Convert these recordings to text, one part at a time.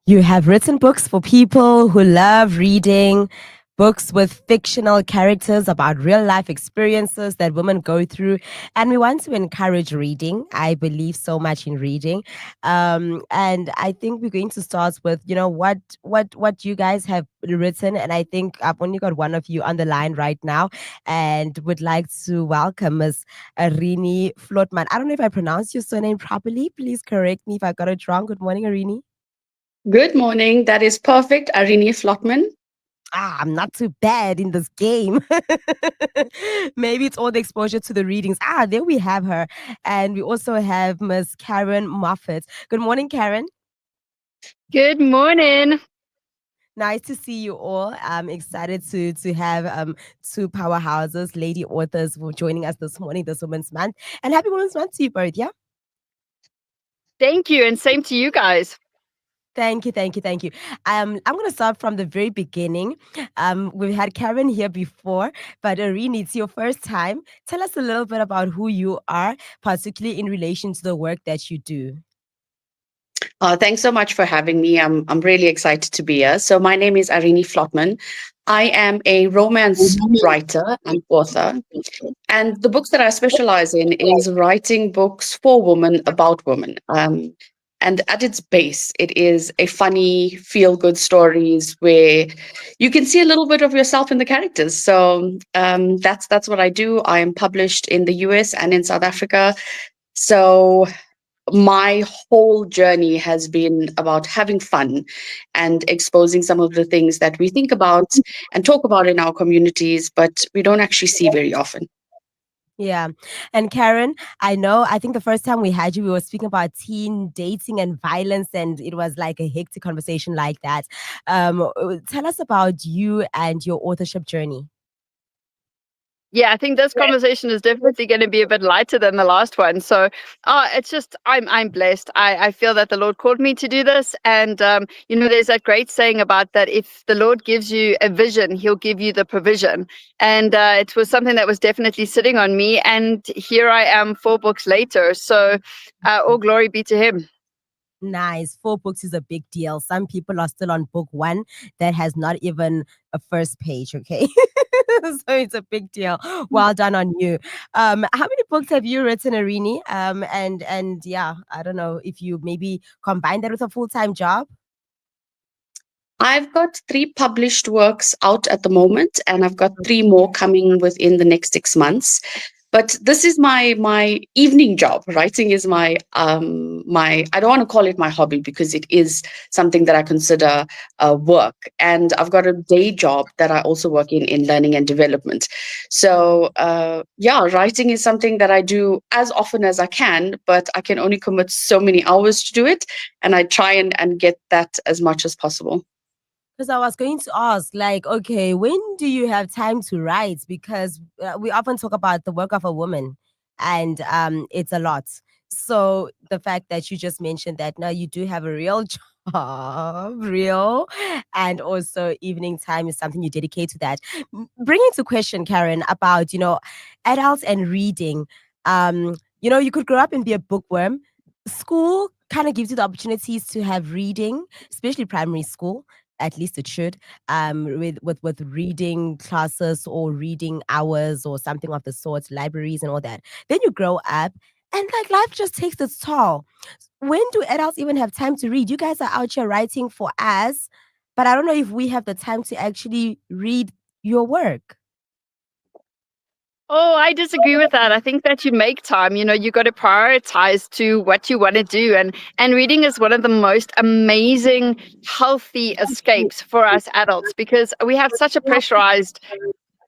You have written books for people who love reading, books with fictional characters about real life experiences that women go through. And we want to encourage reading. I believe so much in reading. And I think we're going to start with, what you guys have written. And I think I've only got one of you on the line right now and would like to welcome Miss Arini Flotman. I don't know if I pronounced your surname properly. Please correct me if I got it wrong. Good morning, Arini. Good morning. That is perfect, Arini Flotman. I'm not too bad in this game. Maybe it's all the exposure to the readings. There we have her. And we also have Miss Karen Moffat. Good morning, Karen. Good morning. Nice to see you all. I'm excited to have two powerhouses, lady authors, for joining us this morning, this Women's Month. And happy Women's Month to you both, yeah? Thank you, and same to you guys. Thank you, thank you, thank you. I'm going to start from the very beginning. We've had Karen here before, but Irene, it's your first time. Tell us a little bit about who you are, particularly in relation to the work that you do. Thanks so much for having me. I'm really excited to be here. So my name is Arini Flotman. I am a romance writer and author. And the books that I specialize in is writing books for women about women. And at its base, it is a funny, feel-good stories where you can see a little bit of yourself in the characters. So that's what I do. I am published in the US and in South Africa. So my whole journey has been about having fun and exposing some of the things that we think about and talk about in our communities, but we don't actually see very often. Yeah. And Karen, I think the first time we had you, we were speaking about teen dating and violence, and it was like a hectic conversation like that. Tell us about you and your authorship journey. Yeah, I think this conversation is definitely going to be a bit lighter than the last one. So, it's just I'm blessed. I feel that the Lord called me to do this, and there's that great saying about that: if the Lord gives you a vision, He'll give you the provision. And it was something that was definitely sitting on me, and here I am, 4 books later. So, all glory be to Him. Nice. 4 books is a big deal. Some people are still on book 1 that has not even a first page, okay? So it's a big deal. Well done on you. How many books have you written, Arini? And yeah, I don't know if you maybe combine that with a full-time job. I've got 3 published works out at the moment, and I've got 3 more coming within the next 6 months. But this is my evening job. Writing is my I don't want to call it my hobby because it is something that I consider work. And I've got a day job that I also work in learning and development. So writing is something that I do as often as I can, but I can only commit so many hours to do it, and I try and get that as much as possible. Because I was going to ask, like, okay, when do you have time to write? Because we often talk about the work of a woman, and it's a lot. So the fact that you just mentioned that now you do have a real job, and also evening time is something you dedicate to that. Bringing to question, Karen, about adults and reading. You could grow up and be a bookworm. School kind of gives you the opportunities to have reading, especially primary school. At least it should, with reading classes or reading hours or something of the sort, libraries and all that. Then you grow up and like life just takes its toll. When do adults even have time to read? You guys are out here writing for us, but I don't know if we have the time to actually read your work. Oh, I disagree with that. I think that you make time. You got to prioritize to what you want to do, and reading is one of the most amazing, healthy escapes for us adults because we have such a pressurized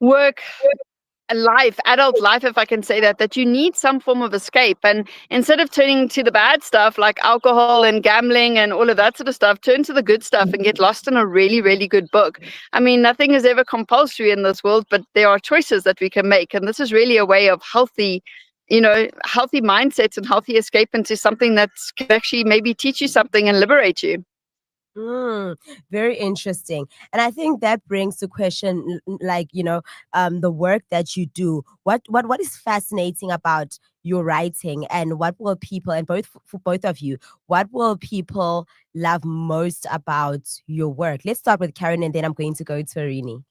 work adult life, if I can say that you need some form of escape. And instead of turning to the bad stuff like alcohol and gambling and all of that sort of stuff, turn to the good stuff and get lost in a really, really good book. I mean, nothing is ever compulsory in this world, but there are choices that we can make. And this is really a way of healthy mindsets and healthy escape into something that could actually maybe teach you something and liberate you. Mm, very interesting. And I think that brings to question like, the work that you do. What is fascinating about your writing, and what will people, and both for both of you, what will people love most about your work? Let's start with Karen, and then I'm going to go to Arini.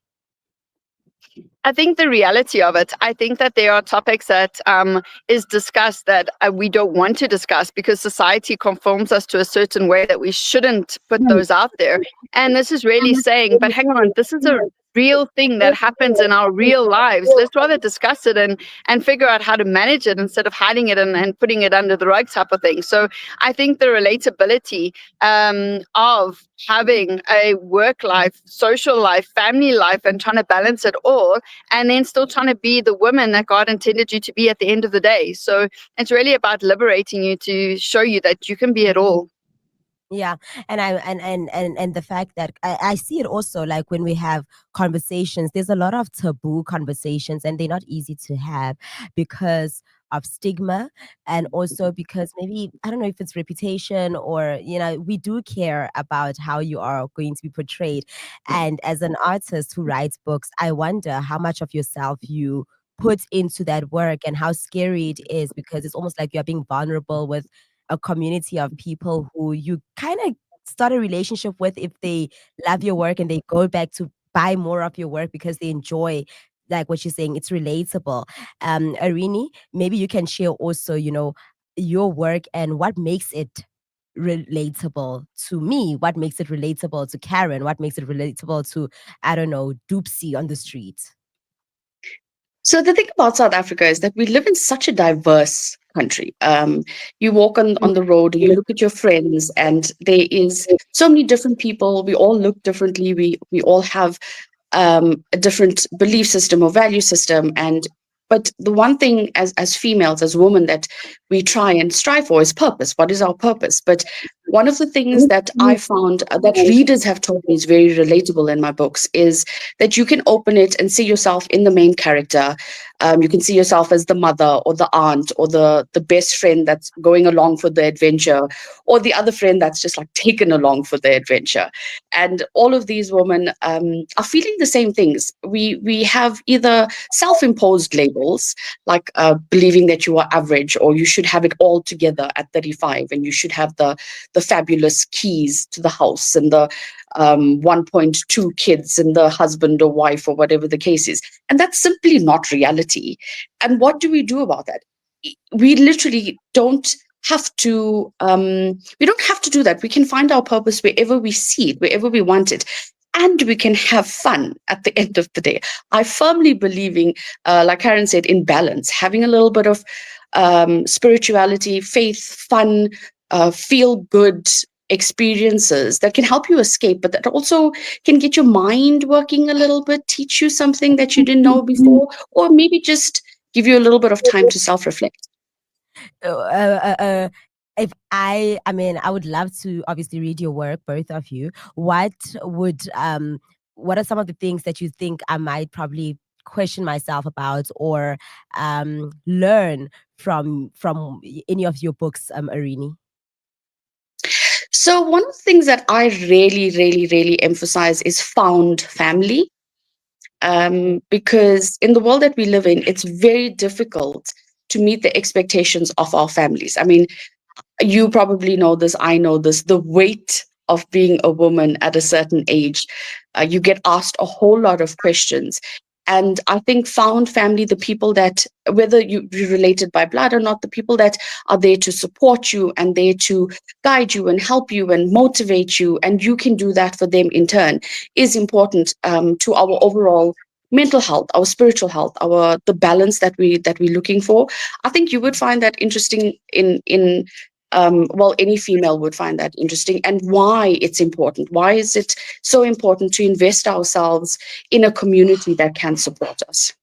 I think the reality of it, I think that there are topics that is discussed that we don't want to discuss because society conforms us to a certain way that we shouldn't put those out there. And this is really saying, but hang on, this is a real thing that happens in our real lives. Let's rather discuss it and figure out how to manage it instead of hiding it and putting it under the rug type of thing. So I think the relatability of having a work life, social life, family life, and trying to balance it all, and then still trying to be the woman that God intended you to be at the end of the day. So it's really about liberating you to show you that you can be it all. Yeah, and the fact that I see it also, like when we have conversations, there's a lot of taboo conversations, and they're not easy to have because of stigma, and also because maybe, I don't know if it's reputation, or we do care about how you are going to be portrayed. And as an artist who writes books, I wonder how much of yourself you put into that work, and how scary it is, because it's almost like you're being vulnerable with a community of people who you kind of start a relationship with if they love your work, and they go back to buy more of your work because they enjoy, like what you're saying, it's relatable. Arini, maybe you can share also, your work and what makes it relatable to me, what makes it relatable to Karen, what makes it relatable to, I don't know, Doopsy on the street. So the thing about South Africa is that we live in such a diverse country. You walk on the road, you look at your friends, and there is so many different people. We all look differently. We all have a different belief system or value system. And but the one thing as females, as women, that we try and strive for is purpose. What is our purpose? But one of the things that I found that readers have told me is very relatable in my books is that you can open it and see yourself in the main character. You can see yourself as the mother or the aunt or the best friend that's going along for the adventure, or the other friend that's just like taken along for the adventure. And all of these women are feeling the same things. We have either self-imposed labels, like believing that you are average, or you should have it all together at 35, and you should have the fabulous keys to the house, and the 1.2 kids, and the husband or wife, or whatever the case is. And that's simply not reality. And what do we do about that? We literally don't have to do that. We can find our purpose wherever we see it, wherever we want it, and we can have fun at the end of the day. I firmly believe in, like Karen said, in balance, having a little bit of spirituality, faith, fun, feel good experiences that can help you escape, but that also can get your mind working a little bit, teach you something that you didn't know before, or maybe just give you a little bit of time to self-reflect. If I mean, I would love to obviously read your work, both of you. What are some of the things that you think I might probably question myself about, or learn from any of your books, Arini? So one of the things that I really, really, really emphasize is found family. Because in the world that we live in, it's very difficult to meet the expectations of our families. I mean, you probably know this, I know this, the weight of being a woman at a certain age. You get asked a whole lot of questions. And I think found family, the people that, whether you're related by blood or not, the people that are there to support you and there to guide you and help you and motivate you, and you can do that for them in turn, is important to our overall mental health, our spiritual health, the balance that we're looking for. I think you would find that interesting in any female would find that interesting, and why it's important. Why is it so important to invest ourselves in a community that can support us?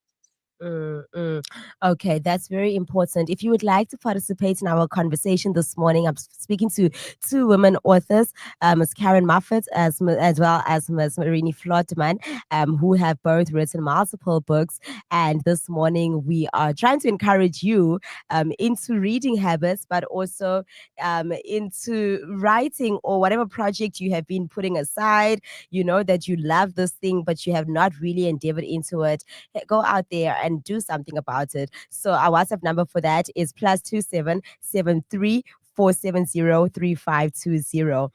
Okay, that's very important. If you would like to participate in our conversation this morning, I'm speaking to two women authors, Ms. Karen Moffat as well as Ms. Marini Flotman, who have both written multiple books. And this morning we are trying to encourage you into reading habits, but also into writing or whatever project you have been putting aside. You know that you love this thing, but you have not really endeavored into it. Go out there and do something about it. So our WhatsApp number for that is +2773 470 3520.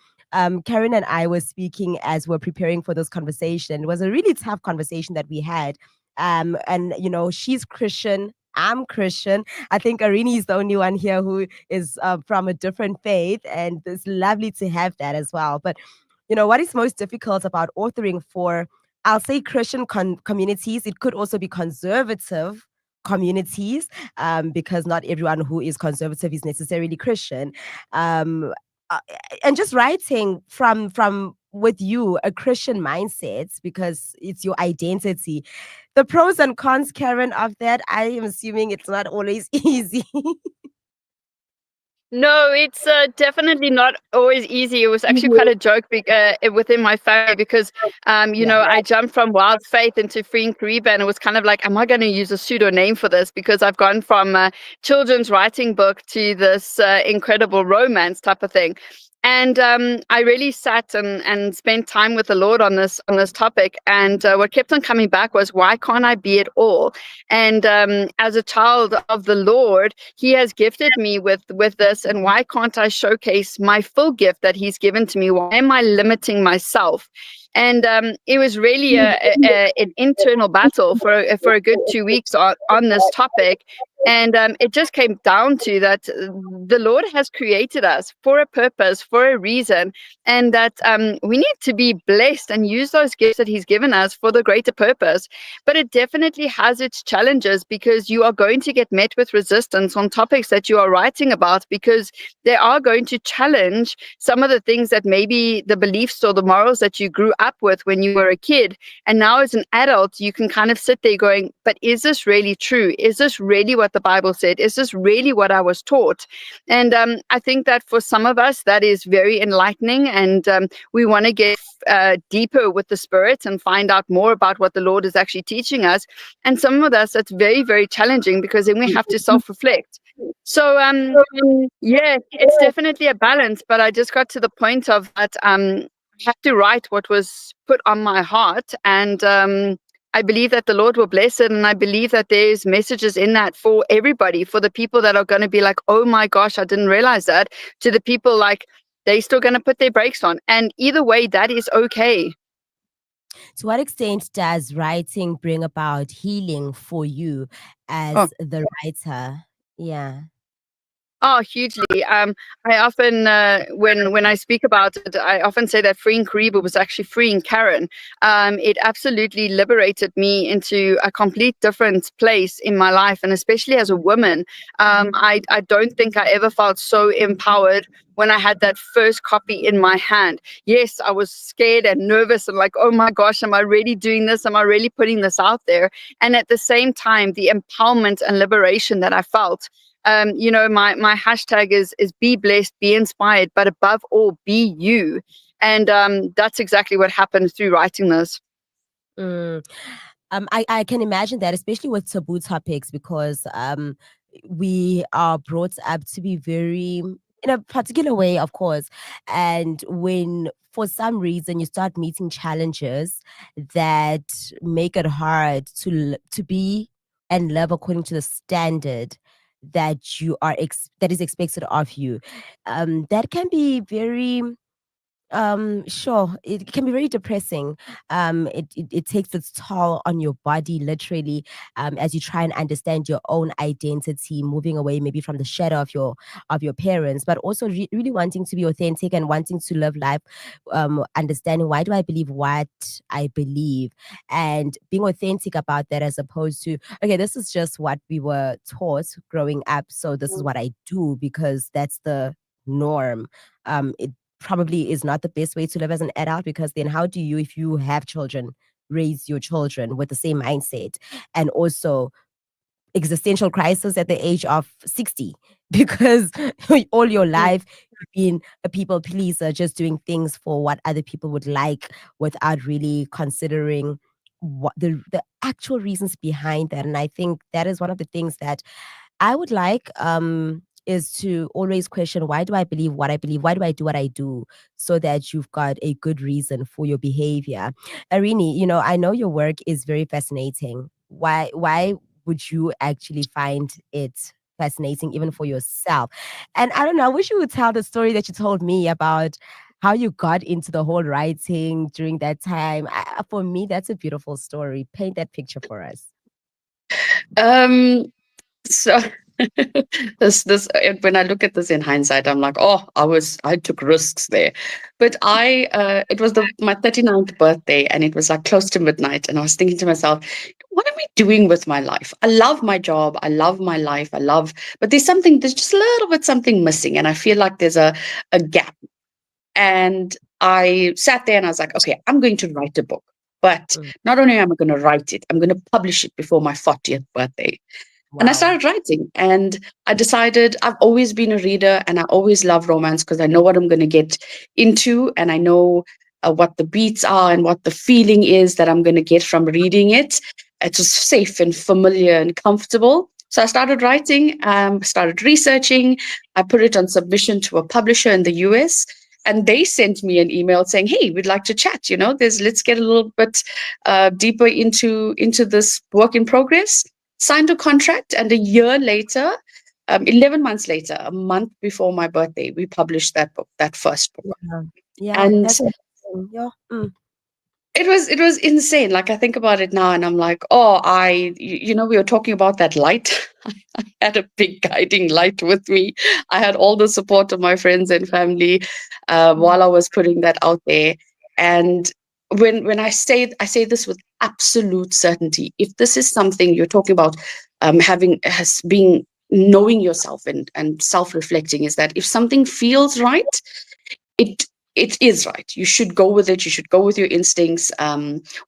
Karen and I were speaking as we're preparing for this conversation. It was a really tough conversation that we had. And you know, she's Christian. I'm Christian. I think Arini is the only one here who is from a different faith, and it's lovely to have that as well. But you know, what is most difficult about authoring for, I'll say, Christian communities? It could also be conservative communities, because not everyone who is conservative is necessarily Christian. Um, uh, and just writing from with you a Christian mindset because it's your identity. The pros and cons, Karen, of that, I am assuming it's not always easy. No, it's definitely not always easy. It was actually quite a joke within my family because, Yeah. I jumped from Wild Faith into Free Kariba, and it was kind of like, am I going to use a pseudo name for this? Because I've gone from a children's writing book to this incredible romance type of thing. And I really sat and spent time with the Lord on this topic. And what kept on coming back was, why can't I be it all? And as a child of the Lord, He has gifted me with this, and why can't I showcase my full gift that He's given to me? Why am I limiting myself? And it was really an internal battle for a good 2 weeks on this topic. And it just came down to that the Lord has created us for a purpose, for a reason, and that we need to be blessed and use those gifts that He's given us for the greater purpose. But it definitely has its challenges because you are going to get met with resistance on topics that you are writing about, because they are going to challenge some of the things that maybe the beliefs or the morals that you grew up with when you were a kid. And now as an adult, you can kind of sit there going, but is this really true? Is this really what the Bible said? Is this really what I was taught? And I think that for some of us, that is very enlightening. And we want to get deeper with the Spirit and find out more about what the Lord is actually teaching us. And some of us, it's very, very challenging because then we have to self-reflect. So yeah, it's definitely a balance. But I just got to the point of that I have to write what was put on my heart, and I believe that the Lord will bless it, and I believe that there's messages in that for everybody, for the people that are going to be like, oh my gosh, I didn't realize that, to the people like, they're still going to put their brakes on. And either way, that is okay. To what extent does writing bring about healing for you as Oh. the writer? Yeah. Oh, hugely. I often, when I speak about it, I often say that freeing Kariba was actually freeing Karen. It absolutely liberated me into a complete different place in my life, and especially as a woman, I don't think I ever felt so empowered when I had that first copy in my hand. Yes, I was scared and nervous and like, oh my gosh, am I really doing this? Am I really putting this out there? And at the same time, the empowerment and liberation that I felt. My hashtag is be blessed, be inspired, but above all, be you. And that's exactly what happened through writing this. Mm. I can imagine that, especially with taboo topics, because we are brought up to be very in a particular way, of course. And when for some reason you start meeting challenges that make it hard to be and live according to the standard that that is expected of you, that can be very sure. It can be very depressing. It takes its toll on your body, literally, as you try and understand your own identity, moving away maybe from the shadow of your parents, but also really wanting to be authentic and wanting to live life, understanding why do I believe what I believe, and being authentic about that, as opposed to, okay, this is just what we were taught growing up, so this is what I do because that's the norm. It probably is not the best way to live as an adult, because then how do you, if you have children, raise your children with the same mindset? And also, existential crisis at the age of 60 because all your life you've been a people pleaser, just doing things for what other people would like without really considering what the actual reasons behind that. And I think that is one of the things that I would like is to always question, why do I believe what I believe? Why do I do what I do? So that you've got a good reason for your behavior. Arini, I know your work is very fascinating. Why would you actually find it fascinating even for yourself? And I don't know, I wish you would tell the story that you told me about how you got into the whole writing during that time. For me, that's a beautiful story. Paint that picture for us. Um, so this when I look at this in hindsight, I'm like, oh, I took risks there. But it was my 39th birthday, and it was like close to midnight, and I was thinking to myself, what am I doing with my life? I love my job, I love my life, but there's just a little bit something missing, and I feel like there's a gap. And I sat there and I was like, okay, I'm going to write a book. But Mm. not only am I going to write it, I'm going to publish it before my 40th birthday. And I Wow. started writing, and I decided I've always been a reader and I always love romance because I know what I'm going to get into, and I know what the beats are and what the feeling is that I'm going to get from reading it. It's just safe and familiar and comfortable. So I started writing, started researching. I put it on submission to a publisher in the US, and they sent me an email saying, "Hey, we'd like to chat. Let's get a little bit deeper into this work in progress." Signed a contract, and a year later, 11 months later, a month before my birthday, we published that book, that first book. Yeah. Yeah, And that's amazing. Yeah. Mm. it was insane. Like, I think about it now and I'm like, oh, we were talking about that light. I had a big guiding light with me. I had all the support of my friends and family while I was putting that out there. And when I say this with absolute certainty, if this is something you're talking about, being knowing yourself and self-reflecting, is that if something feels right, it it is right. You should go with it. You should go with your instincts.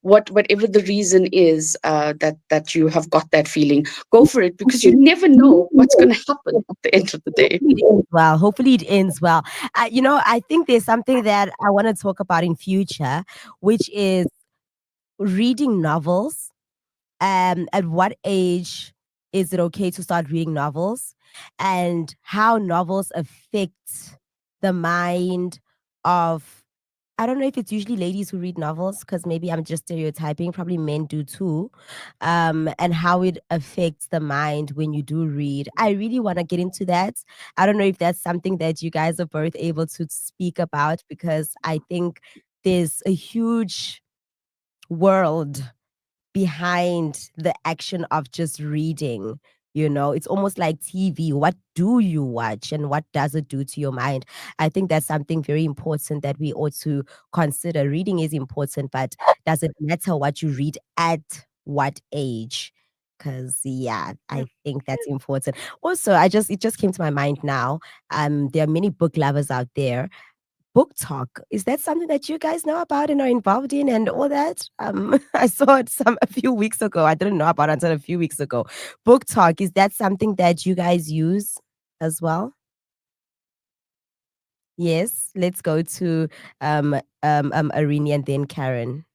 Whatever the reason is that you have got that feeling, go for it, because you never know what's going to happen at the end of the day. Hopefully it ends well. Hopefully it ends well. I think there's something that I want to talk about in future, which is reading novels. At what age is it okay to start reading novels, and how novels affect the mind of, I don't know if it's usually ladies who read novels, because maybe I'm just stereotyping, probably men do too, and how it affects the mind when you do read. I really want to get into that. I don't know if that's something that you guys are both able to speak about, because I think there's a huge world behind the action of just reading. It's almost like TV. What do you watch and what does it do to your mind? I think that's something very important that we ought to consider. Reading is important, but does it matter what you read at what age? Because yeah, I think that's important. Also, it just came to my mind now. There are many book lovers out there. Book talk, is that something that you guys know about and are involved in and all that? I saw it a few weeks ago. I didn't know about it until a few weeks ago. Book talk, is that something that you guys use as well? Yes, let's go to Arini and then Karen.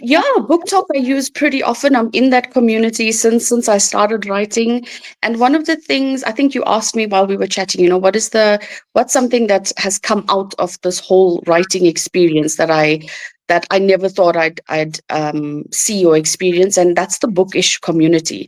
Yeah, book talk I use pretty often. I'm in that community since I started writing. And one of the things I think you asked me while we were chatting, what's something that has come out of this whole writing experience that I never thought I'd see or experience, and that's the bookish community.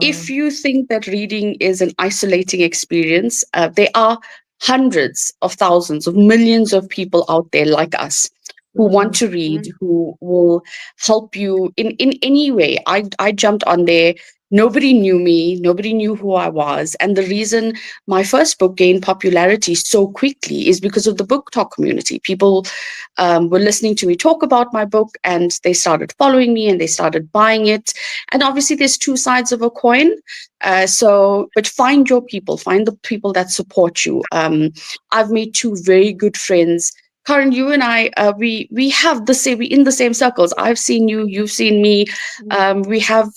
If you think that reading is an isolating experience, there are hundreds of thousands of millions of people out there like us who want to read, who will help you in any way. I jumped on there. Nobody knew me. Nobody knew who I was. And the reason my first book gained popularity so quickly is because of the book talk community. People were listening to me talk about my book, and they started following me and they started buying it. And obviously, there's two sides of a coin. But find your people, find the people that support you. I've made two very good friends Karan, you and I, we have the same, we in the same circles. I've seen you, you've seen me. We have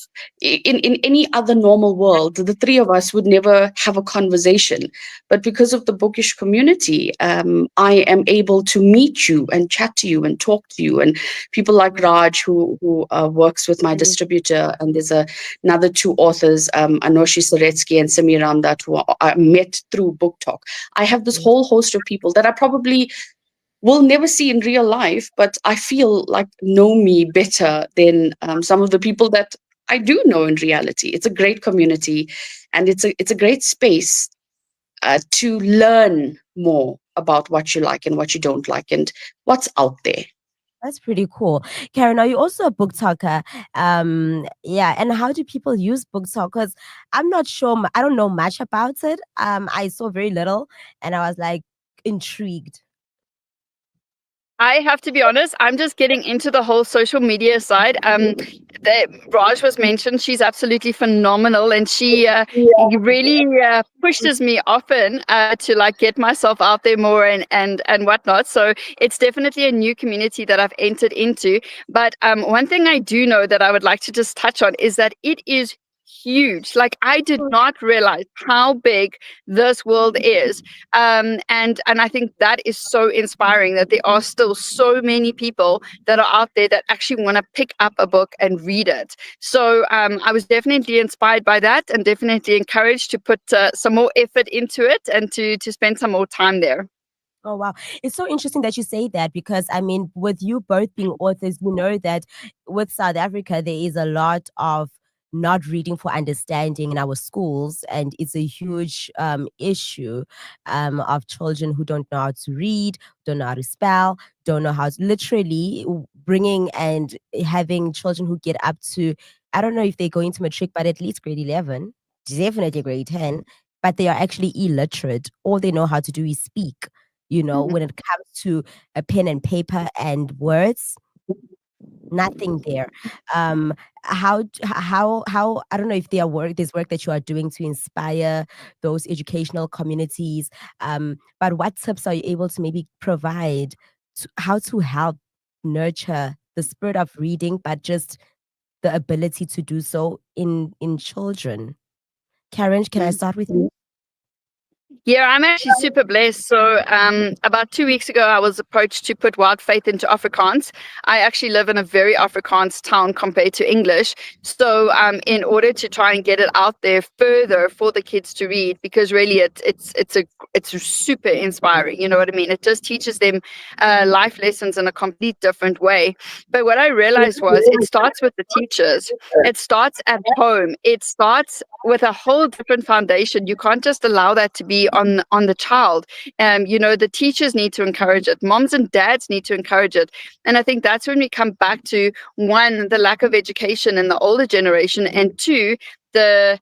in any other normal world, the three of us would never have a conversation. But because of the bookish community, I am able to meet you and chat to you and talk to you. And people like Raj, who works with my distributor, and there's another two authors, Anoshi Saretsky and Samir Ramdat, who I met through Book Talk. I have this whole host of people that I probably will never see in real life, but I feel like know me better than some of the people that I do know in reality. It's a great community, and it's a great space to learn more about what you like and what you don't like and what's out there. That's pretty cool. Karen, are you also a book talker? Yeah. And how do people use book talk? Because I'm not sure. I don't know much about it. I saw very little, and I was like intrigued. I have to be honest, I'm just getting into the whole social media side. Raj was mentioned. She's absolutely phenomenal, and she really pushes me often to like get myself out there more and whatnot. So it's definitely a new community that I've entered into. But one thing I do know that I would like to just touch on is that it is huge. Like I did not realize how big this world is, and I think that is so inspiring that there are still so many people that are out there that actually want to pick up a book and read it. So I was definitely inspired by that, and definitely encouraged to put some more effort into it and to spend some more time there. Oh, wow. It's so interesting that you say that because, I mean, with you both being authors, you know that with South Africa, there is a lot of not reading for understanding in our schools. And it's a huge issue of children who don't know how to read, don't know how to spell, don't know how to literally bringing and having children who get up to, I don't know if they go into matric, but at least grade 11, definitely grade 10, but they are actually illiterate. All they know how to do is speak. You know, when it comes to a pen and paper and words, nothing there. How I don't know if there's work that you are doing to inspire those educational communities. But what tips are you able to maybe provide how to help nurture the spirit of reading, but just the ability to do so in children? Karen, can I start with you? Yeah, I'm actually super blessed. So, about 2 weeks ago, I was approached to put Wild Faith into Afrikaans. I actually live in a very Afrikaans town compared to English. So, in order to try and get it out there further for the kids to read, because really it's super inspiring. You know what I mean? It just teaches them life lessons in a complete different way. But what I realized was it starts with the teachers. It starts at home. It starts with a whole different foundation. You can't just allow that to be on the child. The teachers need to encourage it. Moms and dads need to encourage it. And I think that's when we come back to, one, the lack of education in the older generation, and two, I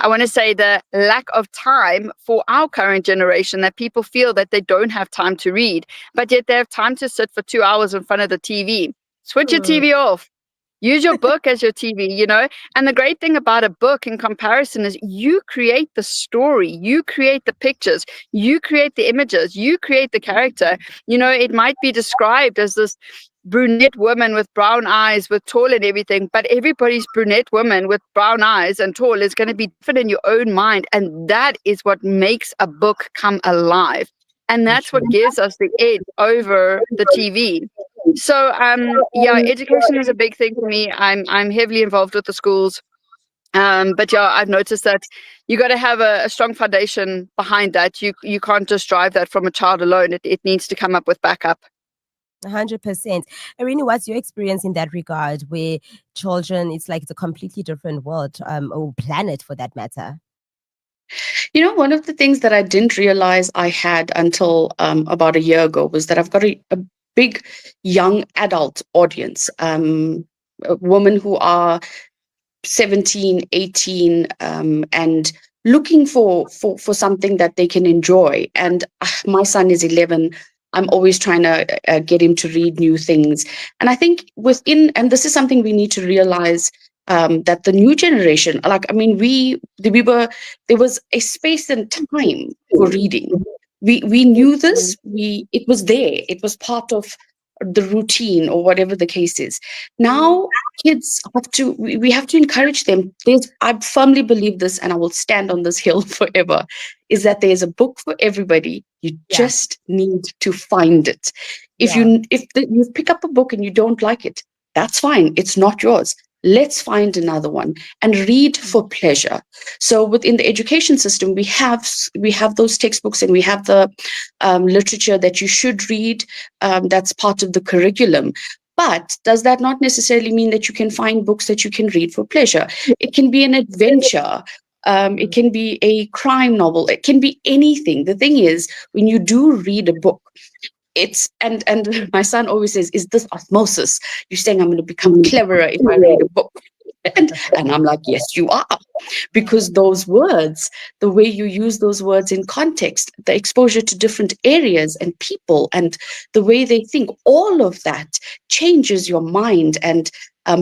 want to say the lack of time for our current generation, that people feel that they don't have time to read, but yet they have time to sit for 2 hours in front of the TV. Switch your TV off. Use your book as your TV. And the great thing about a book in comparison is you create the story, you create the pictures, you create the images, you create the character. It might be described as this brunette woman with brown eyes, with tall and everything, but everybody's brunette woman with brown eyes and tall is going to be different in your own mind. And that is what makes a book come alive. And that's what gives us the edge over the TV. So yeah, education is a big thing for me. I'm heavily involved with the schools. But yeah, I've noticed that you got to have a strong foundation behind that. You can't just drive that from a child alone. It needs to come up with backup. 100%. Irene, what's your experience in that regard where children, it's like it's a completely different world or planet for that matter? One of the things that I didn't realize I had until about a year ago was that I've got a big young adult audience, women who are 17, 18, and looking for something that they can enjoy. And my son is 11. I'm always trying to get him to read new things. And I think and this is something we need to realize, that the new generation, there was a space and time for reading. We knew this. It was there. It was part of the routine or whatever the case is. Now kids have to. We have to encourage them. I firmly believe this, and I will stand on this hill forever. Is that there's a book for everybody. You Yeah. just need to find it. If Yeah. you pick up a book and you don't like it, that's fine. It's not yours. Let's find another one and read for pleasure. So within the education system, we have those textbooks, and we have the literature that you should read. That's part of the curriculum. But does that not necessarily mean that you can find books that you can read for pleasure? It can be an adventure. It can be a crime novel. It can be anything. The thing is, when you do read a book, it's and my son always says, is this osmosis? You're saying I'm going to become cleverer if I read a book. And I'm like, yes, you are. Because those words, the way you use those words in context, the exposure to different areas and people, and the way they think, all of that changes your mind and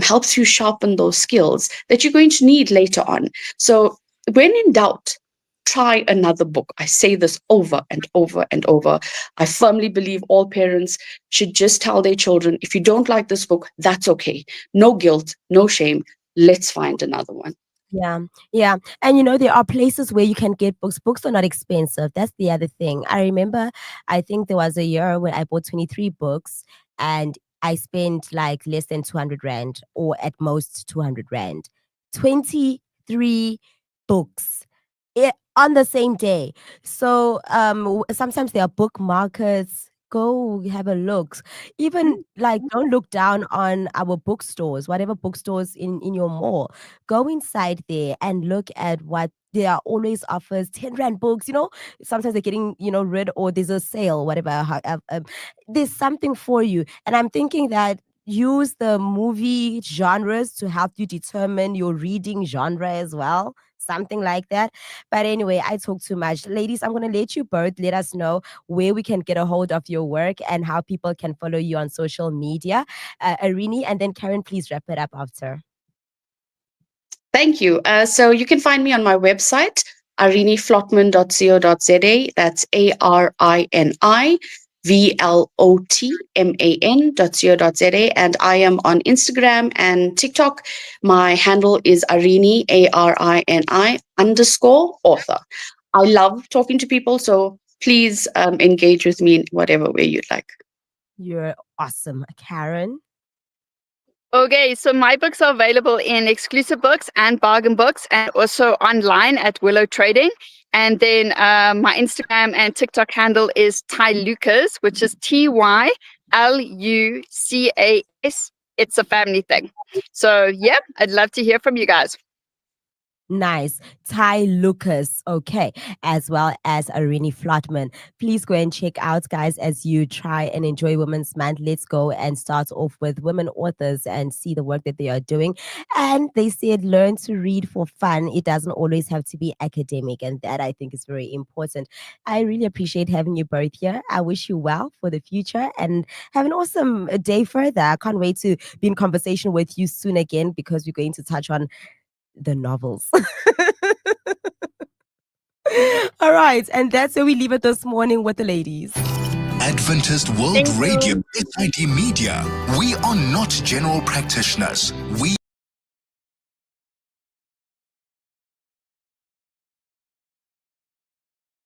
helps you sharpen those skills that you're going to need later on. So when in doubt, try another book. I say this over and over and over. I firmly believe all parents should just tell their children, if you don't like this book, that's okay. No guilt, no shame. Let's find another one. Yeah, yeah. And there are places where you can get books. Books are not expensive. That's the other thing. I remember, I think there was a year when I bought 23 books and I spent like less than 200 Rand, or at most 200 Rand. 23 books on the same day. So sometimes there are book markets. Go have a look. Even like, don't look down on our bookstores, whatever bookstores in your mall. Go inside there and look at what there are always offers. 10 Rand books, sometimes they're getting rid, or there's a sale, whatever. There's something for you. And I'm thinking that use the movie genres to help you determine your reading genre as well, something like that. But anyway, I talk too much. Ladies, I'm going to let you both let us know where we can get a hold of your work and how people can follow you on social media. Arini, and then Karen, please wrap it up after. Thank you. So you can find me on my website, ariniflotman.co.za. That's ARINIVLOTMAN.co.za. And I am on Instagram and TikTok. My handle is Arini, ARINI_author. I love talking to people, so please engage with me in whatever way you'd like. You're awesome. Karen? Okay, so my books are available in exclusive books and bargain books, and also online at Willow Trading. And then my Instagram and TikTok handle is Ty Lucas, which is TYLUCAS. It's a family thing. So yeah, I'd love to hear from you guys. Nice. Ty Lucas, okay, as well as Arini Flotman. Please go and check out, guys, as you try and enjoy Women's Month. Let's go and start off with women authors and see the work that they are doing. And they said, learn to read for fun. It doesn't always have to be academic. And that, I think, is very important. I really appreciate having you both here. I wish you well for the future and have an awesome day further. I can't wait to be in conversation with you soon again, because we're going to touch on the novels. All right, and that's where we leave it this morning with the ladies. Adventist World Radio, SID Media. We are not general practitioners. We